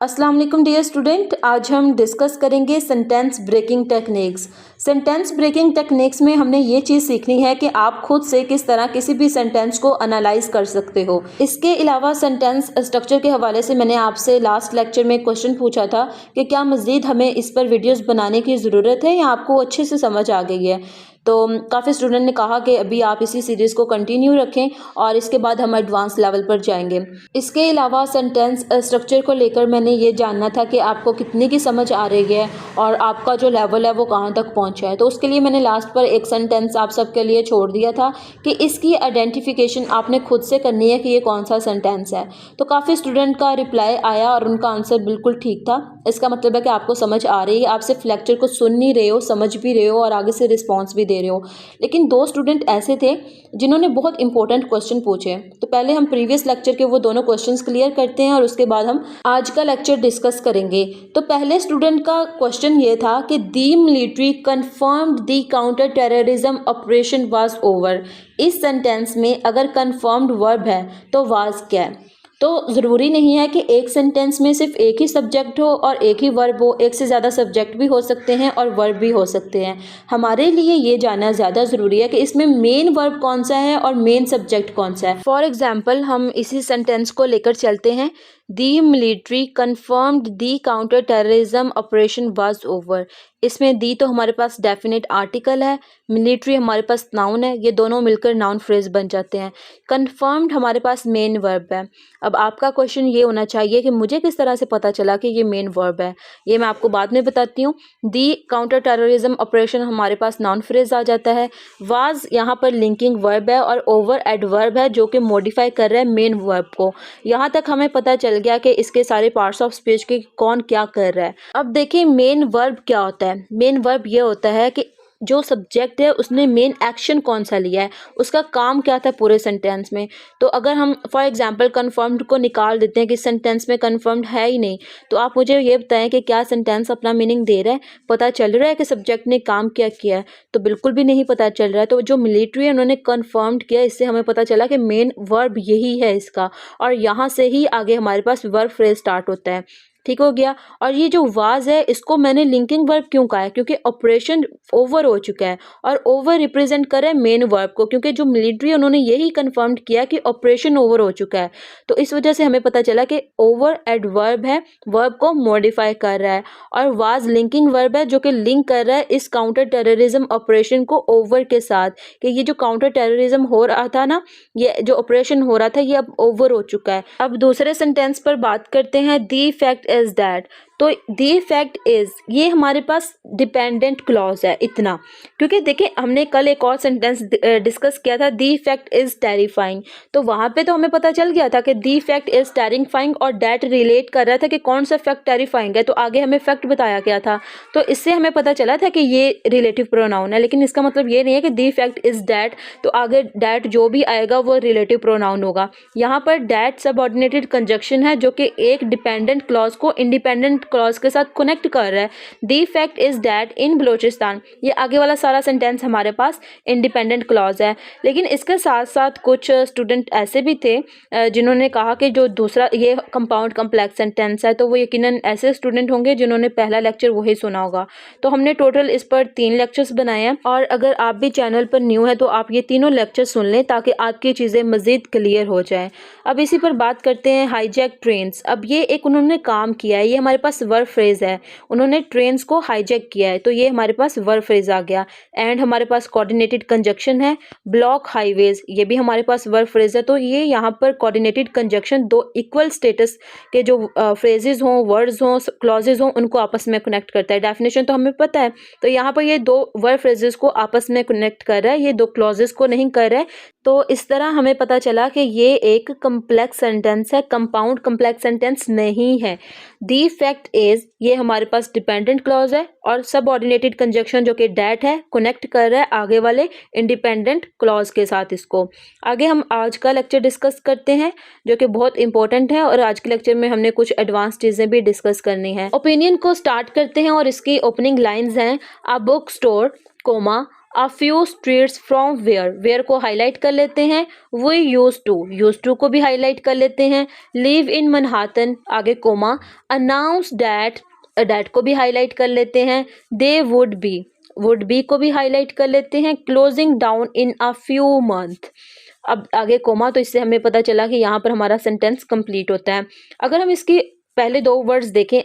अस्सलाम वालेकुम dear student, आज हम डिस्कस करेंगे sentence breaking techniques. Sentence breaking techniques में हमने ये चीज़ सीखनी है कि आप खुद से किस तरह किसी भी सेंटेंस को एनालाइज कर सकते हो। इसके अलावा सेंटेंस स्ट्रक्चर के हवाले से मैंने आपसे लास्ट लेक्चर में क्वेश्चन पूछा था कि क्या मज़ीद हमें इस पर वीडियोस बनाने की ज़रूरत है या आपको अच्छे से समझ आ गई है। तो काफ़ी स्टूडेंट ने कहा कि अभी आप इसी सीरीज़ को कंटिन्यू रखें और इसके बाद हम एडवांस लेवल पर जाएंगे। इसके अलावा सेंटेंस स्ट्रक्चर को लेकर मैंने ये जानना था कि आपको कितने की समझ आ रही है और आपका जो लेवल है वो कहाँ तक पहुँचा है। तो उसके लिए मैंने लास्ट पर एक सेंटेंस आप सबके लिए छोड़ दिया था कि इसकी आइडेंटिफिकेशन आपने खुद से करनी है कि ये कौन सा सेंटेंस है। तो काफ़ी स्टूडेंट का रिप्लाई आया और उनका आंसर बिल्कुल ठीक था। इसका मतलब है कि आपको समझ आ रही है, आप सिर्फ लेक्चर को सुन नहीं रहे हो, समझ भी रहे हो और आगे से रिस्पॉन्स भी दे रहे हो। लेकिन दो स्टूडेंट ऐसे थे जिन्होंने बहुत इंपॉर्टेंट क्वेश्चन पूछे। तो पहले हम प्रीवियस लेक्चर के वो दोनों क्वेश्चंस क्लियर करते हैं और उसके बाद हम आज का लेक्चर डिस्कस करेंगे। तो पहले स्टूडेंट का क्वेश्चन ये था कि the military confirmed the counter terrorism operation was over. इस सेंटेंस में अगर कंफर्म्ड वर्ब है तो वाज क्या है। तो ज़रूरी नहीं है कि एक सेंटेंस में सिर्फ एक ही सब्जेक्ट हो और एक ही वर्ब हो, एक से ज़्यादा सब्जेक्ट भी हो सकते हैं और वर्ब भी हो सकते हैं। हमारे लिए ये जानना ज़्यादा ज़रूरी है कि इसमें मेन वर्ब कौन सा है और मेन सब्जेक्ट कौन सा है। फॉर एग्जाम्पल हम इसी सेंटेंस को लेकर चलते हैं। The military confirmed the counter terrorism operation was over. इसमें दी तो हमारे पास डेफिनेट आर्टिकल है, मिलिट्री हमारे पास नाउन है, ये दोनों मिलकर नाउन फ्रेज बन जाते हैं। कन्फर्म्ड हमारे पास मेन वर्ब है। अब आपका क्वेश्चन ये होना चाहिए कि मुझे किस तरह से पता चला कि ये मेन वर्ब है, ये मैं आपको बाद में बताती हूँ। दी काउंटर टेररिज्म ऑपरेशन हमारे पास नाउन फ्रेज आ जाता है। वाज यहाँ पर लिंकिंग वर्ब है और ओवर एडवर्ब है जो कि मॉडिफाई कर रहा है मेन वर्ब को। यहाँ तक हमें पता चल गया कि इसके सारे पार्ट्स ऑफ स्पीच के कौन क्या कर रहा है। अब देखिए मेन वर्ब क्या होता है। मेन वर्ब ये होता है कि जो सब्जेक्ट है उसने मेन एक्शन कौन सा लिया है, उसका काम क्या था पूरे सेंटेंस में। तो अगर हम फॉर एग्जांपल कन्फर्म्ड को निकाल देते हैं कि सेंटेंस में कन्फर्म्ड है ही नहीं, तो आप मुझे ये बताएं कि क्या सेंटेंस अपना मीनिंग दे रहा है, पता चल रहा है कि सब्जेक्ट ने काम क्या किया है। तो बिल्कुल भी नहीं पता चल रहा है। तो जो मिलिट्री है उन्होंने कन्फर्म्ड किया, इससे हमें पता चला कि मेन वर्ब यही है इसका, और यहाँ से ही आगे हमारे पास वर्ब फ्रेज स्टार्ट होता है। ठीक हो गया। और ये जो वाज है इसको मैंने लिंकिंग वर्ब क्यों कहा है, क्योंकि ऑपरेशन ओवर हो चुका है और ओवर रिप्रेजेंट कर रहा है मेन वर्ब को, क्योंकि जो मिलिट्री उन्होंने यही कंफर्म किया कि ऑपरेशन ओवर हो चुका है। तो इस वजह से हमें पता चला कि ओवर एडवर्ब है, वर्ब को मॉडिफाई कर रहा है, और वाज लिंकिंग वर्ब है जो कि लिंक कर रहा है इस काउंटर टेररिज्म ऑपरेशन को ओवर के साथ, कि ये जो काउंटर टेररिज्म हो रहा था ना, ये जो ऑपरेशन हो रहा था ये अब ओवर हो चुका है। अब दूसरे सेंटेंस पर बात करते हैं। दी फैक्ट इज दैट। तो दी फैक्ट इज, ये हमारे पास डिपेंडेंट क्लॉज है इतना, क्योंकि देखिए हमने कल एक और सेंटेंस डिस्कस किया था, दी फैक्ट इज टेरिफाइंग। तो वहाँ पे तो हमें पता चल गया था कि दी फैक्ट इज टेरिफाइंग और डैट रिलेट कर रहा था कि कौन सा फैक्ट टेरिफाइंग है, तो आगे हमें फैक्ट बताया गया था। तो इससे हमें पता चला था कि ये रिलेटिव प्रोनाउन है, लेकिन इसका मतलब ये नहीं है कि दी फैक्ट इज डैट तो आगे डैट जो भी आएगा वो रिलेटिव प्रोनाउन होगा। यहाँ पर डैट सबऑर्डिनेटेड कंजक्शन है जो कि एक डिपेंडेंट क्लॉज को इंडिपेंडेंट क्लॉज के साथ कनेक्ट कर रहा है। दी fact is that in Balochistan, ये आगे वाला सारा सेंटेंस हमारे पास इंडिपेंडेंट क्लॉज है। लेकिन इसके साथ साथ कुछ स्टूडेंट ऐसे भी थे जिन्होंने कहा कि जो दूसरा ये कंपाउंड कम्प्लेक्स सेंटेंस है, तो वो यकीनन ऐसे स्टूडेंट होंगे जिन्होंने पहला लेक्चर वही सुना होगा। तो हमने टोटल इस पर 3 लेक्चर्स बनाए हैं, और अगर आप भी चैनल पर न्यू है तो आप ये तीनों लेक्चर सुन लें ताकि आपकी चीज़ें मज़ीद क्लियर हो जाएं। अब इसी पर बात करते हैं हाईजैक ट्रेन्स। अब ये एक उन्होंने काम किया है, ये हमारे पास वर्ब फ्रेज है, उन्होंने ट्रेन्स को हाईजैक किया है, तो ये हमारे पास वर्ब फ्रेज आ गया। एंड हमारे पास कोऑर्डिनेटेड कंजक्शन है। ब्लॉक हाईवेज, ये भी हमारे पास वर्ब फ्रेज है। तो ये यहाँ पर कोऑर्डिनेटेड कंजक्शन दो इक्वल स्टेटस के जो फ्रेजेस हों, वर्ड्स हों, क्लॉजेज हों, उनको आपस में कनेक्ट करता है। डेफिनेशन तो हमें पता है, तो यहाँ पर ये दो वर्ब फ्रेजेस को आपस में कनेक्ट कर रहा है, ये दो क्लॉजेस को नहीं कर रहा है। तो इस तरह हमें पता चला कि ये एक कम्प्लेक्स सेंटेंस है, कंपाउंड कम्प्लेक्स सेंटेंस नहीं है। दी फैक्ट इज, ये हमारे पास डिपेंडेंट क्लॉज है, और सबऑर्डिनेटेड कंजक्शन जो कि डैट है कनेक्ट कर रहा है आगे वाले इंडिपेंडेंट क्लॉज के साथ इसको। आगे हम आज का लेक्चर डिस्कस करते हैं जो कि बहुत इंपॉर्टेंट है, और आज के लेक्चर में हमने कुछ एडवांस चीज़ें भी डिस्कस करनी है। ओपिनियन को स्टार्ट करते हैं और इसकी ओपनिंग लाइन्स हैं, a book store, comma, a few streets from where को हाईलाइट कर लेते हैं, वी यूज टू को भी हाईलाइट कर लेते हैं, लिव इन मनहाटन आगे कोमा, अनाउंस डैट को भी हाईलाइट कर लेते हैं, दे वुड बी को भी हाईलाइट कर लेते हैं, closing down in a few month. अब आगे कोमा, तो इससे हमें पता चला कि यहाँ पर हमारा सेंटेंस कंप्लीट होता है। अगर हम इसकी पहले दो वर्ड्स देखें,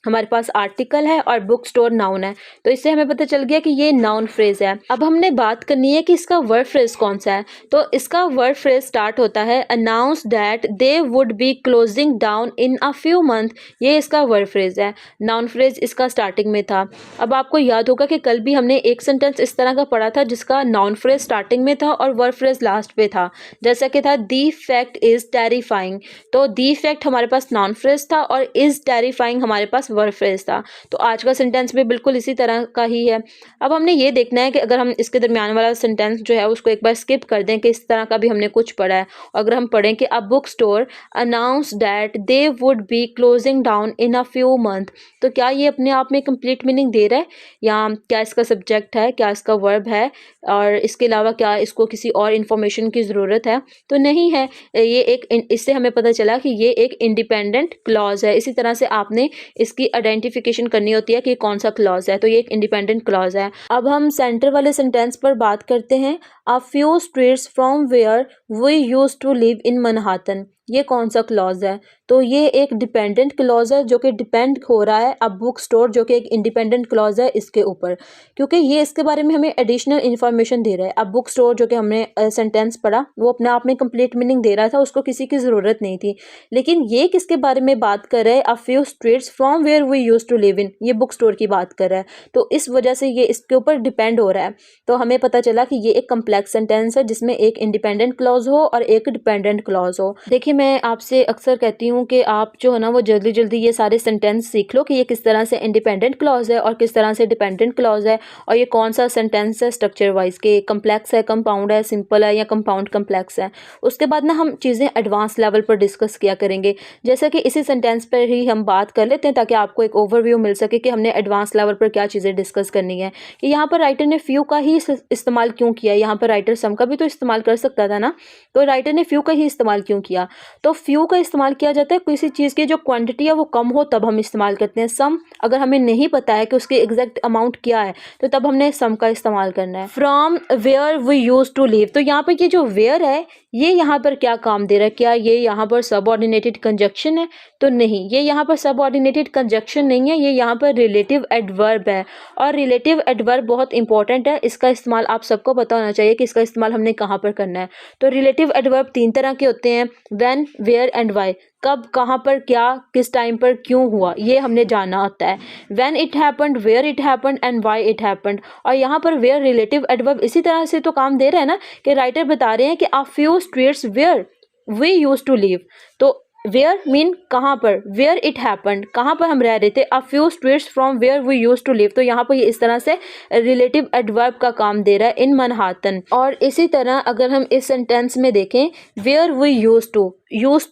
हमारे पास आर्टिकल है और बुक स्टोर नाउन है, तो इससे हमें पता चल गया कि ये नाउन फ्रेज है। अब हमने बात करनी है कि इसका वर्ड फ्रेज कौन सा है। तो इसका वर्ड फ्रेज स्टार्ट होता है announce that they would be closing down in a few month. ये इसका वर्ड फ्रेज है, नाउन फ्रेज इसका स्टार्टिंग में था। अब आपको याद होगा कि कल भी हमने एक सेंटेंस इस तरह का पढ़ा था जिसका नाउन फ्रेज स्टार्टिंग में था और वर्ड फ्रेज लास्ट पे था, जैसा कि था दी फैक्ट इज टेरिफाइंग। तो दी फैक्ट हमारे पास नाउन फ्रेज था और इज टेरिफाइंग हमारे पास वर्ड फ्रेज था। तो आज का सेंटेंस भी बिल्कुल इसी तरह का ही है। अब हमने ये देखना है कि अगर हम इसके दरमियान वाला सेंटेंस जो है उसको एक बार स्किप कर दें कि इस तरह का भी हमने कुछ पढ़ा है, और अगर हम पढ़ें कि a book store announce that they would be closing down in a few month, तो क्या ये अपने आप में कंप्लीट मीनिंग दे रहा है, या क्या इसका सब्जेक्ट है, क्या इसका वर्ब है, और इसके अलावा क्या इसको किसी और इन्फॉर्मेशन की ज़रूरत है? तो नहीं है। ये एक, इससे हमें पता चला कि ये एक इंडिपेंडेंट क्लॉज है। इसी तरह से आपने इसकी आइडेंटिफिकेशन करनी होती है कि कौन सा क्लॉज है, तो ये एक इंडिपेंडेंट क्लॉज है। अब हम सेंटर वाले सेंटेंस पर बात करते हैं। A few streets from where we used to live in Manhattan, ये कौन सा क्लॉज है? तो ये एक डिपेंडेंट क्लॉज है जो कि डिपेंड हो रहा है अब बुक स्टोर, जो कि एक इंडिपेंडेंट क्लॉज है, इसके ऊपर, क्योंकि ये इसके बारे में हमें एडिशनल इन्फॉर्मेशन दे रहा है। अब बुक स्टोर जो कि हमने सेंटेंस पढ़ा वो अपने आप में कंप्लीट मीनिंग दे रहा था, उसको किसी की ज़रूरत नहीं थी। लेकिन ये किसके बारे में बात कर रहा है? A few streets from where we used to live in, ये बुक स्टोर की बात कर रहा है, तो इस वजह से ये इसके ऊपर डिपेंड हो रहा है। तो हमें पता चला कि ये एक कम्प्लेक्स सेंटेंस है जिसमें एक इंडिपेंडेंट क्लॉज हो और एक डिपेंडेंट क्लॉज हो। देखिए, मैं आपसे अक्सर कहती हूँ कि आप जो है ना वो जल्दी जल्दी ये सारे सेंटेंस सीख लो कि ये किस तरह से इंडिपेंडेंट क्लॉज है और किस तरह से डिपेंडेंट क्लॉज है, और ये कौन सा सेंटेंस है स्ट्रक्चर वाइज, के कम्प्लेक्स है, कंपाउंड है, सिंपल है, या कंपाउंड कम्प्लेक्स है। उसके बाद ना हम चीज़ें एडवांस लेवल पर डिस्कस किया करेंगे, जैसे कि इसी सेंटेंस पर ही हम बात कर लेते हैं ताकि आपको एक ओवरव्यू मिल सके कि हमने एडवांस लेवल पर क्या चीज़ें डिस्कस करनी है। कि यहाँ पर राइटर ने फ्यू का ही इस्तेमाल क्यों किया? यहाँ पर राइटर सम का भी तो इस्तेमाल कर सकता था ना, तो राइटर ने फ्यू का ही इस्तेमाल क्यों किया? तो फ्यू का इस्तेमाल किया जाता है किसी चीज़ की जो क्वांटिटी है वो कम हो, तब हम इस्तेमाल करते हैं। सम अगर हमें नहीं पता है कि उसकी एग्जैक्ट अमाउंट क्या है, तो तब हमने सम का इस्तेमाल करना है। From where we use to live, तो यहाँ पर ये जो वेयर है ये यहाँ पर क्या काम दे रहा है? क्या ये यहाँ पर सबऑर्डिनेटेड कंजक्शन है? तो नहीं, ये यहाँ पर सबऑर्डिनेटेड कंजक्शन नहीं है, ये यहाँ पर रिलेटिव एडवर्ब है। और रिलेटिव एडवर्ब बहुत इंपॉर्टेंट है, इसका इस्तेमाल आप सबको पता होना चाहिए कि इसका इस्तेमाल हमने कहाँ पर करना है। तो रिलेटिव एडवर्ब तीन तरह के होते हैं, व्हेन, वेयर एंड व्हाई। कब, कहाँ पर, क्या, किस टाइम पर, क्यों हुआ, ये हमने जानना होता है। When it happened, where it happened and why it happened. और यहाँ पर वेयर रिलेटिव एडवर्ब इसी तरह से तो काम दे रहा है ना, कि राइटर बता रहे हैं कि a few streets where we used to live. तो वेयर मीन कहाँ पर, वेयर इट हैपेंड कहाँ पर हम रह रहे थे, a few streets from where we used to live. तो यहाँ पर ये इस तरह से रिलेटिव एडवर्ब का काम दे रहा है, इन मनहाटन। और इसी तरह अगर हम इस सेंटेंस में देखें, वेयर वी यूज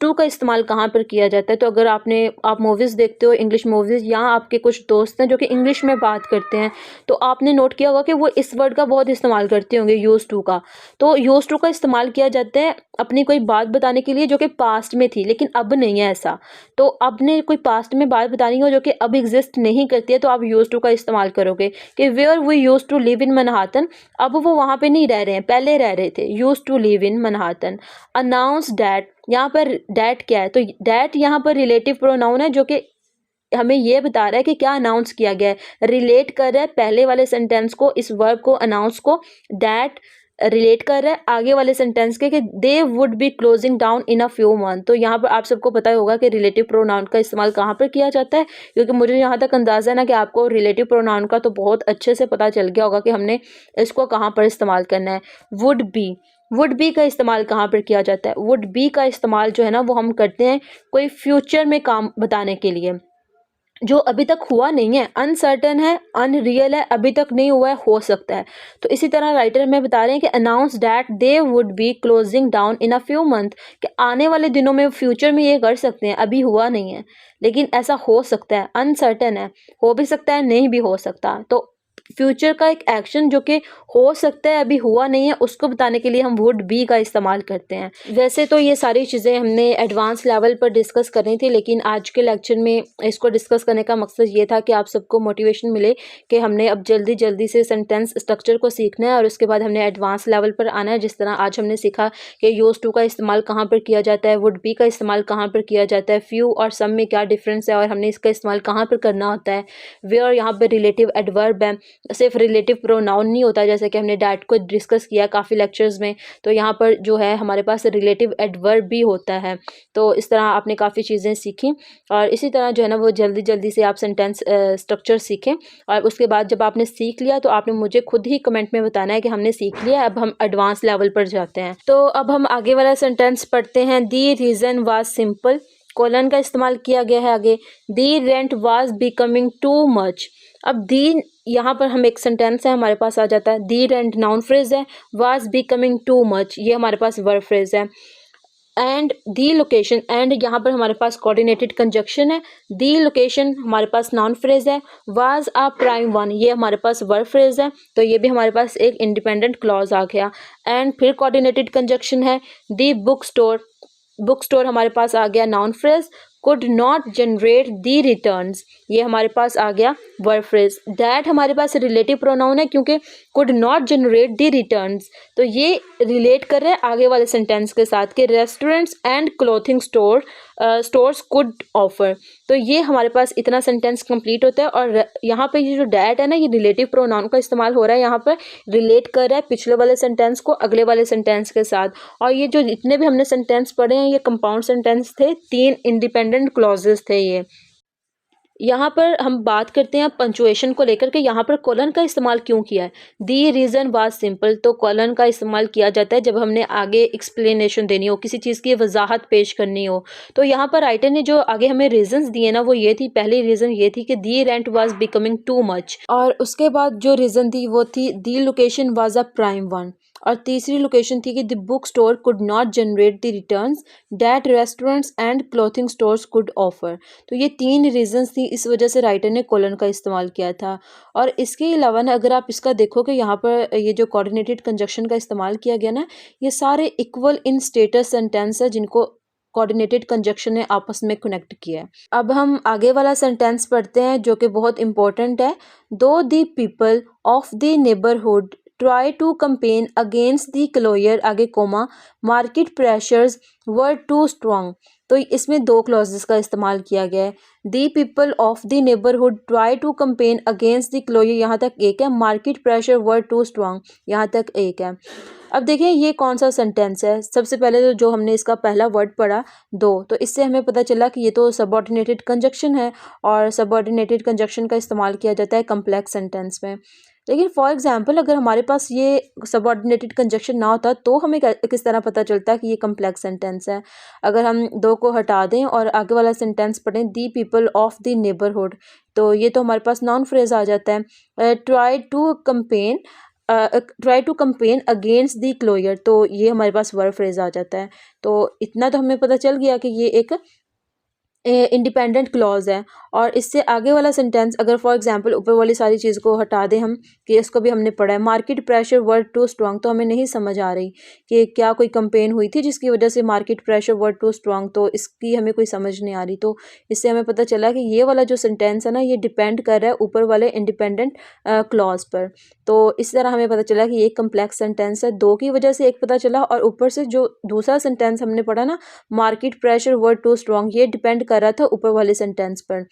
टू का इस्तेमाल कहाँ पर किया जाता है? तो अगर आप मूवीज़ देखते हो, इंग्लिश मूवीज़, यहाँ आपके कुछ दोस्त हैं जो कि इंग्लिश में बात करते हैं, तो आपने नोट किया होगा कि वो इस वर्ड का बहुत इस्तेमाल करते होंगे, यूज टू का। तो यूज टू का इस्तेमाल किया जाता है अपनी कोई बात बताने के लिए जो कि पास्ट में थी, लेकिन अब नहीं है ऐसा। तो आपने कोई पास्ट में बात बतानी हो जो कि अब एग्जिस्ट नहीं करती है, तो आप यूज टू का इस्तेमाल करोगे कि where we use to live in Manhattan. अब वो वहाँ पे नहीं रह रहे हैं, पहले रह रहे थे, use to live in Manhattan. Announce that, यहाँ पर डैट क्या है? तो डैट यहाँ पर रिलेटिव प्रोनाउन है जो कि हमें ये बता रहा है कि क्या अनाउंस किया गया है, रिलेट कर रहा है पहले वाले सेंटेंस को, इस वर्ब को, अनाउंस को। डैट रिलेट कर रहा है आगे वाले सेंटेंस के कि they would be closing down in a few month. तो यहाँ पर आप सबको पता होगा कि रिलेटिव प्रोनाउन का इस्तेमाल कहाँ पर किया जाता है, क्योंकि मुझे यहाँ तक अंदाज़ा है ना कि आपको रिलेटिव प्रोनाउन का तो बहुत अच्छे से पता चल गया होगा कि हमने इसको कहाँ पर इस्तेमाल करना है। वुड बी का इस्तेमाल कहाँ पर किया जाता है? वुड बी का इस्तेमाल जो है ना वो हम करते हैं कोई फ्यूचर में काम बताने के लिए जो अभी तक हुआ नहीं है, अनसर्टन है, अनरियल है, अभी तक नहीं हुआ है, हो सकता है। तो इसी तरह राइटर में बता रहे हैं कि announce that they would be closing down in a few month, कि आने वाले दिनों में, फ्यूचर में ये कर सकते हैं, अभी हुआ नहीं है लेकिन ऐसा हो सकता है, अनसर्टन है, हो भी सकता है, नहीं भी हो सकता। तो फ्यूचर का एक एक्शन जो कि हो सकता है अभी हुआ नहीं है, उसको बताने के लिए हम वुड बी का इस्तेमाल करते हैं। वैसे तो ये सारी चीज़ें हमने एडवांस लेवल पर डिस्कस करनी थी, लेकिन आज के लेक्चर में इसको डिस्कस करने का मकसद ये था कि आप सबको मोटिवेशन मिले कि हमने अब जल्दी जल्दी से सेंटेंस स्ट्रक्चर को सीखना है और उसके बाद हमने एडवांस लेवल पर आना है। जिस तरह आज हमने सीखा कि यूज़ टू का इस्तेमाल कहाँ पर किया जाता है, वुड बी का इस्तेमाल कहाँ पर किया जाता है, फ्यू और सम में क्या डिफरेंस है और हमने इसका इस्तेमाल कहाँ पर करना होता है, वेयर यहाँ पर रिलेटिव एडवर्ब है, सिर्फ रिलेटिव प्रोनाउन नहीं होता जैसे कि हमने डैट को डिस्कस किया काफ़ी लेक्चर्स में, तो यहाँ पर जो है हमारे पास रिलेटिव एडवर्ब भी होता है। तो इस तरह आपने काफ़ी चीज़ें सीखी और इसी तरह जो है ना वो जल्दी जल्दी से आप सेंटेंस स्ट्रक्चर सीखें और उसके बाद जब आपने सीख लिया तो आपने मुझे खुद ही कमेंट में बताना है कि हमने सीख लिया, अब हम एडवांस लेवल पर जाते हैं। तो अब हम आगे वाला सेंटेंस पढ़ते हैं। The reason was simple, colon का इस्तेमाल किया गया है आगे। The rent was becoming too much. अब दी यहाँ पर हम एक सेंटेंस है हमारे पास आ जाता है। दी रेंट नाउन फ्रेज है, वाज बिकमिंग टू मच ये हमारे पास वर्ब फ्रेज है। एंड दी लोकेशन, एंड यहाँ पर हमारे पास कोऑर्डिनेटेड कंजक्शन है। दी लोकेशन हमारे पास नाउन फ्रेज है। वाज अ प्राइम वन ये हमारे पास वर्ब फ्रेज है, तो ये भी हमारे पास एक इंडिपेंडेंट क्लॉज आ गया। एंड फिर कोऑर्डिनेटेड कंजक्शन है। दी बुक स्टोर, बुक स्टोर हमारे पास आ गया noun phrase. Could not generate the returns ये हमारे पास आ गया वर्ब फ्रेज। दैट हमारे पास रिलेटिव प्रोनाउन है क्योंकि could not generate the returns, तो ये रिलेट कर रहे हैं आगे वाले सेंटेंस के साथ कि restaurants and clothing stores could offer. तो ये हमारे पास इतना सेंटेंस कंप्लीट होता है और यहाँ पे ये जो डैट है ना ये रिलेटिव प्रोनाउन का इस्तेमाल हो रहा है, यहाँ पर रिलेट कर रहा है पिछले वाले सेंटेंस को अगले वाले सेंटेंस के साथ। और ये जो जितने भी हमने सेंटेंस पढ़े हैं ये कंपाउंड सेंटेंस थे, 3 इंडिपेंडेंट क्लॉजेस थे ये। यहाँ पर हम बात करते हैं पंचुएशन को लेकर के, यहाँ पर कोलन का इस्तेमाल क्यों किया है। दी रीज़न वाज सिंपल, तो कोलन का इस्तेमाल किया जाता है जब हमने आगे एक्सप्लेनेशन देनी हो, किसी चीज़ की वजाहत पेश करनी हो। तो यहाँ पर राइटर ने जो आगे हमें रीजंस दिए ना वो ये थी, पहली रीज़न ये थी कि the rent was becoming too much, और उसके बाद जो रीज़न थी वो थी the location was a prime one, और तीसरी लोकेशन थी कि the book store could not generate the returns that restaurants and clothing stores could offer. तो ये 3 रीजंस थी, इस वजह से राइटर ने कोलन का इस्तेमाल किया था। और इसके अलावा ना अगर आप इसका देखो कि यहाँ पर ये जो कोऑर्डिनेटेड कंजक्शन का इस्तेमाल किया गया ना ये सारे इक्वल इन स्टेटस सेंटेंस है जिनको कोऑर्डिनेटेड कंजक्शन ने आपस में कनेक्ट किया है। अब हम आगे वाला सेंटेंस पढ़ते हैं जो कि बहुत इंपॉर्टेंट है। Though the people of the neighbourhood try to campaign against the closure आगे comma market pressures were too strong. तो इसमें 2 क्लॉजेस का इस्तेमाल किया गया है। The people of the neighbourhood try to campaign against the closure यहाँ तक एक है, market pressure were too strong यहाँ तक एक है। अब देखें ये कौन सा सेंटेंस है। सबसे पहले तो जो हमने इसका पहला वर्ड पढ़ा दो, तो इससे हमें पता चला कि ये तो सबऑर्डिनेटेड कंजक्शन है और सबऑर्डिनेटेड कंजक्शन का इस्तेमाल किया जाता है कम्प्लेक्स सेंटेंस में। लेकिन फॉर एग्जांपल अगर हमारे पास ये सबऑर्डिनेटेड कंजक्शन ना होता तो हमें किस तरह पता चलता कि ये कम्प्लेक्स सेंटेंस है। अगर हम 2 को हटा दें और आगे वाला सेंटेंस पढ़ें दी पीपल ऑफ द नेबरहुड, तो ये तो हमारे पास नाउन फ्रेज आ जाता है। Try to campaign against the closure, तो ये हमारे पास वर्ब फ्रेज आ जाता है। तो इतना तो हमें पता चल गया कि ये एक इंडिपेंडेंट क्लॉज है। और इससे आगे वाला सेंटेंस अगर फॉर एग्जांपल ऊपर वाली सारी चीज़ को हटा दें हम कि इसको भी हमने पढ़ा है market pressure were too strong, तो हमें नहीं समझ आ रही कि क्या कोई कंपेन हुई थी जिसकी वजह से market pressure were too strong, तो इसकी हमें कोई समझ नहीं आ रही। तो इससे हमें पता चला कि ये वाला जो सेंटेंस है ना ये डिपेंड कर रहा है ऊपर वाले इंडिपेंडेंट क्लॉज पर। तो इस तरह हमें पता चला कि ये कंप्लेक्स सेंटेंस है, 2 की वजह से एक पता चला, और ऊपर से जो दूसरा सेंटेंस हमने पढ़ा ना market pressure were too strong ये डिपेंड कर रहा था ऊपर वाले सेंटेंस पर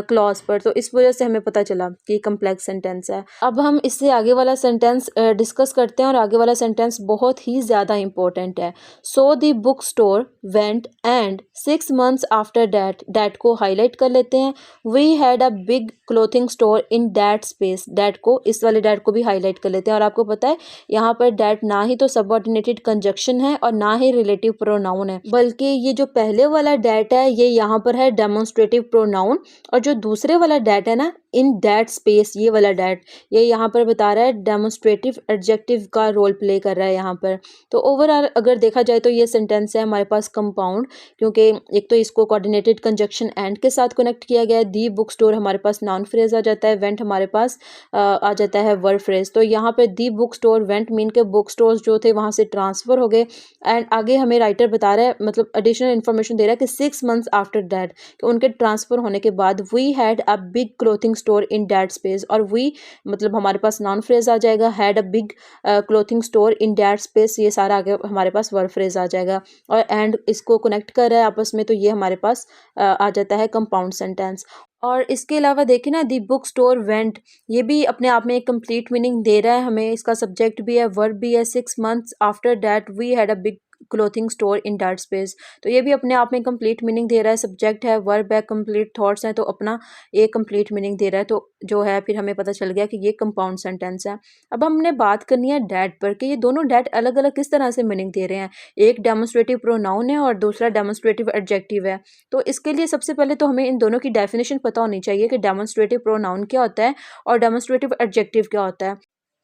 क्लॉज पर, तो इस वजह से हमें पता चला कि कम्प्लेक्स सेंटेंस है। अब हम इससे आगे वाला सेंटेंस डिस्कस करते हैं और आगे वाला सेंटेंस बहुत ही ज़्यादा इंपॉर्टेंट है। So the book store went and 6 months after that को हाईलाइट कर लेते हैं। We had a big clothing store in that space, that को इस वाले डैट को भी हाईलाइट कर लेते हैं। और आपको पता है यहाँ पर डैट ना ही तो सबऑर्डिनेटेड कंजक्शन है और ना ही रिलेटिव प्रोनाउन है, बल्कि ये जो पहले वाला डैट है ये यहाँ यहाँ पर है डेमोन्स्ट्रेटिव प्रोनाउन, और जो दूसरे वाला डैट है ना, इन दैट स्पेस, ये वाला डैट, ये यहाँ पर बता रहा है डेमोन्स्ट्रेटिव एडजेक्टिव का रोल प्ले कर रहा है यहाँ पर। तो ओवरऑल अगर देखा जाए तो ये सेंटेंस है हमारे पास कंपाउंड, क्योंकि एक तो इसको कोऑर्डिनेटेड कंजक्शन एंड के साथ कनेक्ट किया गया है। दी बुक स्टोर हमारे पास नाउन फ्रेज आ जाता है, वेंट हमारे पास आ जाता है वर्ब फ्रेज। तो यहाँ पे दी बुक स्टोर वेंट मीन के बुक स्टोर्स जो थे वहाँ से ट्रांसफ़र हो गए। एंड आगे हमें राइटर बता रहा है, मतलब एडिशनल इन्फॉर्मेशन दे रहा है कि 6 मंथ्स आफ्टर दैट, कि उनके ट्रांसफ़र होने के बाद we had a big clothing store in that space, और वी मतलब हमारे पास नाउन फ्रेज आ जाएगा, had a big clothing store in that space, ये सारा आगे हमारे पास वर्ब फ्रेज आ जाएगा, और एंड इसको कनेक्ट कर रहा है आपस में, तो ये हमारे पास आ जाता है कंपाउंड सेंटेंस। और इसके अलावा देखें ना, दी बुक स्टोर वेंट, ये भी अपने आप में एक कंप्लीट मीनिंग दे रहा है हमें। इसका सब्जेक्ट भी है, वर्ब भी है। 6 months after that we had a big clothing store in that space, तो ये भी अपने आप में कंप्लीट मीनिंग दे रहा है। सब्जेक्ट है, वर्ब है, कंप्लीट थॉट्स हैं, तो अपना एक कंप्लीट मीनिंग दे रहा है। तो जो है फिर हमें पता चल गया कि ये कंपाउंड सेंटेंस है। अब हमने बात करनी है डैट पर, कि ये दोनों डैट अलग अलग किस तरह से मीनिंग दे रहे हैं। एक डेमोन्स्ट्रेटिव प्रोनाउन है और दूसरा डेमोन्स्ट्रेटिव एडजेक्टिव है। तो इसके लिए सबसे पहले तो हमें इन दोनों की डेफिनेशन पता होनी चाहिए कि डेमोन्स्ट्रेटिव प्रोनाउन क्या होता है और डेमोन्स्ट्रेटिव एडजेक्टिव क्या होता है।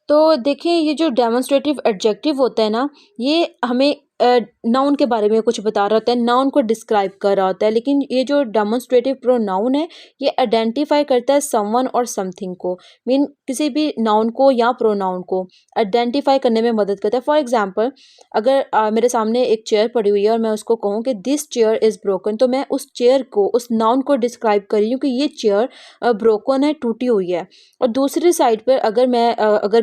तो देखिए, ये जो डेमोन्स्ट्रेटिव एडजेक्टिव होता है ना, ये हमें नाउन के बारे में कुछ बता रहा होता है, नाउन को डिस्क्राइब कर रहा होता है। लेकिन ये जो डेमोन्स्ट्रेटिव प्रोनाउन है, ये आइडेंटिफाई करता है समवन और समथिंग को, मीन किसी भी नाउन को या प्रोनाउन को आइडेंटिफाई करने में मदद करता है। फॉर एग्जांपल, अगर मेरे सामने एक चेयर पड़ी हुई है और मैं उसको कहूँ कि दिस चेयर इज़ ब्रोकन, तो मैं उस चेयर को, उस नाउन को डिस्क्राइब कर रही हूँ कि ये चेयर ब्रोकन है, टूटी हुई है। और दूसरी साइड पर अगर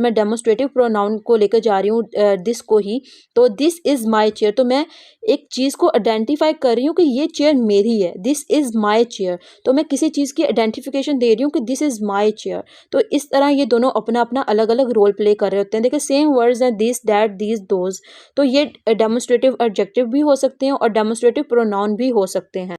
मैं डेमोन्स्ट्रेटिव प्रोनाउन को लेकर जा रही हूँ दिस को ही, तो दिस इज़ माई चेयर, तो मैं एक चीज़ को आइडेंटिफाई कर रही हूँ कि ये चेयर मेरी है, दिस इज़ माई चेयर। तो मैं किसी चीज़ की आइडेंटिफिकेशन दे रही हूँ कि दिस इज़ माई चेयर। तो इस तरह ये दोनों अपना अपना अलग अलग रोल प्ले कर रहे होते हैं। देखिए, सेम वर्ड्स हैं, दिस, दैट, दीज, दोज, तो ये डेमोन्स्ट्रेटिव एडजेक्टिव भी हो सकते हैं और डेमोन्स्ट्रेटिव प्रोनाउन भी हो सकते हैं।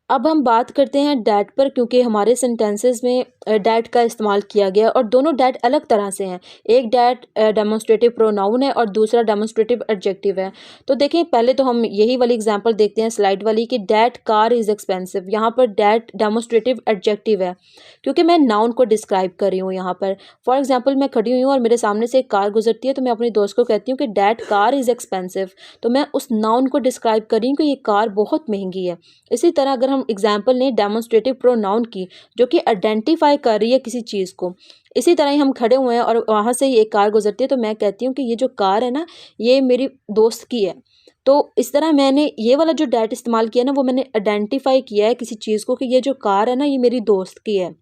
अब हम बात करते हैं डैट पर, क्योंकि हमारे सेंटेंसेस में डैट का इस्तेमाल किया गया और दोनों डैट अलग तरह से हैं। एक डैट डेमोन्स्ट्रेटिव प्रोनाउन है और दूसरा डेमोन्स्ट्रेटिव एडजेक्टिव है। तो देखें, पहले तो हम यही वाली एग्जांपल देखते हैं स्लाइड वाली, कि डैट कार इज़ एक्सपेंसिव। यहाँ पर डैट डेमोन्स्ट्रेटिव एडजेक्टिव है, क्योंकि मैं नाउन को डिस्क्राइब कर रही हूँ यहाँ पर। फॉर एग्जाम्पल, मैं खड़ी हुई हूँ और मेरे सामने से एक कार गुजरती है, तो मैं अपने दोस्त को कहती हूँ कि डैट कार इज़ एक्सपेंसिव, तो मैं उस नाउन को डिस्क्राइब कर रही हूँ कि ये कार बहुत महंगी है। इसी तरह अगर हम एग्जाम्पल लें डेमोन्स्ट्रेटिव प्रोनाउन की, जो कि आइडेंटिफाई कर रही है किसी चीज़ को, इसी तरह ही हम खड़े हुए हैं और वहाँ से ही एक कार गुजरती है, तो मैं कहती हूँ कि ये जो कार है ना, ये मेरी दोस्त की है। तो इस तरह मैंने ये वाला जो डैट इस्तेमाल किया ना, वो मैंने आइडेंटिफाई किया है किसी चीज़ को कि ये जो कार है ना, ये मेरी दोस्त की है।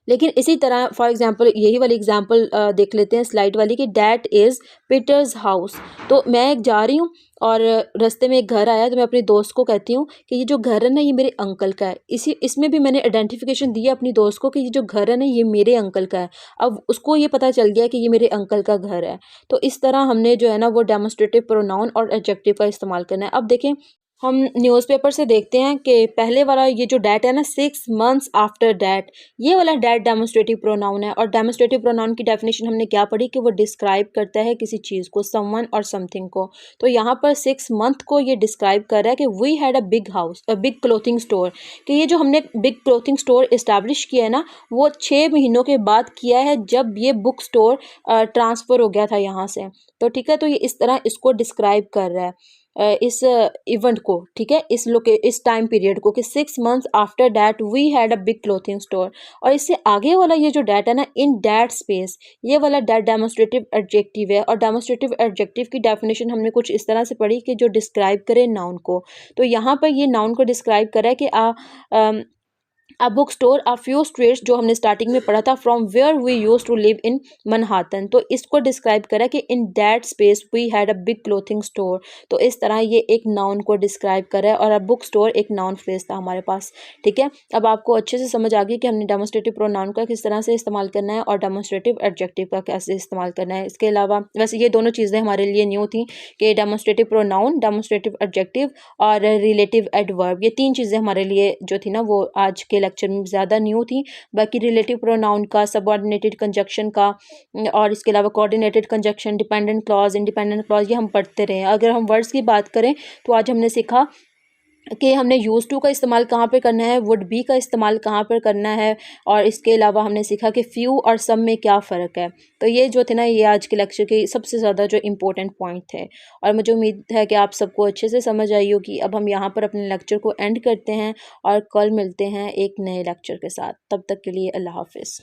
लेकिन इसी तरह फॉर एग्जांपल यही वाली एग्जांपल देख लेते हैं स्लाइड वाली, कि डैट इज़ पीटर्स हाउस। तो मैं जा रही हूँ और रास्ते में एक घर आया, तो मैं अपने दोस्त को कहती हूँ कि ये जो घर है ना, ये मेरे अंकल का है। इसमें भी मैंने आइडेंटिफिकेशन दी है अपनी दोस्त को कि ये जो घर है ना, ये मेरे अंकल का है। अब उसको ये पता चल गया कि ये मेरे अंकल का घर है। तो इस तरह हमने जो है ना, वो डेमोन्स्ट्रेटिव प्रोनाउन और एडजेक्टिव का इस्तेमाल करना है। अब देखें, हम न्यूज़पेपर से देखते हैं कि पहले वाला ये जो डैट है ना, 6 मंथ्स आफ्टर डैट, ये वाला डैट डेमोन्स्ट्रेटिव प्रोनाउन है। और डेमोन्स्ट्रेटिव प्रोनाउन की डेफिनेशन हमने क्या पढ़ी, कि वो डिस्क्राइब करता है किसी चीज़ को, समवन और समथिंग को। तो यहाँ पर 6 मंथ को ये डिस्क्राइब कर रहा है कि we had a big house, a big clothing store, कि ये जो हमने बिग क्लोथिंग स्टोर इस्टेब्लिश किया है ना, वो 6 महीनों के बाद किया है, जब ये बुक स्टोर ट्रांसफ़र हो गया था यहाँ से। तो ठीक है, तो ये इस तरह इसको डिस्क्राइब कर रहा है इस इवेंट को, ठीक है, इस टाइम पीरियड को, कि 6 months after that we had a big clothing store. और इससे आगे वाला ये जो डैट है ना, इन डैट स्पेस, ये वाला डैट डेमोन्स्ट्रेटिव एडजेक्टिव है। और डेमोन्स्ट्रेटिव एडजेक्टिव की डेफिनेशन हमने कुछ इस तरह से पढ़ी कि जो डिस्क्राइब करे नाउन को। तो यहाँ पर ये नाउन को डिस्क्राइब करा है कि a book store a few streets, जो हमने स्टार्टिंग में पढ़ा था, from where we use to live in Manhattan. तो इसको डिस्क्राइब करा कि in that space we had a big clothing store. तो इस तरह ये एक नाउन को डिस्क्राइब करा है, और अ बुक स्टोर एक नाउन फ्रेज था हमारे पास। ठीक है, अब आपको अच्छे से समझ आ गई कि हमने डेमोन्स्ट्रेटिव प्रोनाउन का किस तरह से इस्तेमाल करना है और डेमोन्स्ट्रेटिव एडजेक्टिव का कैसे इस्तेमाल करना है। इसके अलावा वैसे ये दोनों चीज़ें हमारे लिए न्यू थी, कि डेमोन्स्ट्रेटिव प्रोनाउन, डेमोन्स्ट्रेटिव एडजेक्टिव और रिलेटिव एडवर्ब, ये 3 चीज़ें हमारे लिए जो थी ना, वो आज के लेक्चर में ज़्यादा न्यू थी। बाकी रिलेटिव प्रोनाउन का, सबऑर्डिनेटेड कंजक्शन का, और इसके अलावा coordinated conjunction, dependent clause, independent clause, ये हम पढ़ते रहे हैं। अगर हम वर्ड्स की बात करें, तो आज हमने सीखा कि हमने यूज़ टू का इस्तेमाल कहाँ पे करना है, वुड बी का इस्तेमाल कहाँ पर करना है, और इसके अलावा हमने सीखा कि फ्यू और सम में क्या फ़र्क है। तो ये जो थे ना, ये आज के लेक्चर के सबसे ज़्यादा जो इम्पोर्टेंट पॉइंट थे, और मुझे उम्मीद है कि आप सबको अच्छे से समझ आई होगी। अब हम यहाँ पर अपने लेक्चर को एंड करते हैं और कल मिलते हैं एक नए लेक्चर के साथ। तब तक के लिए अल्लाह हाफ़िज़।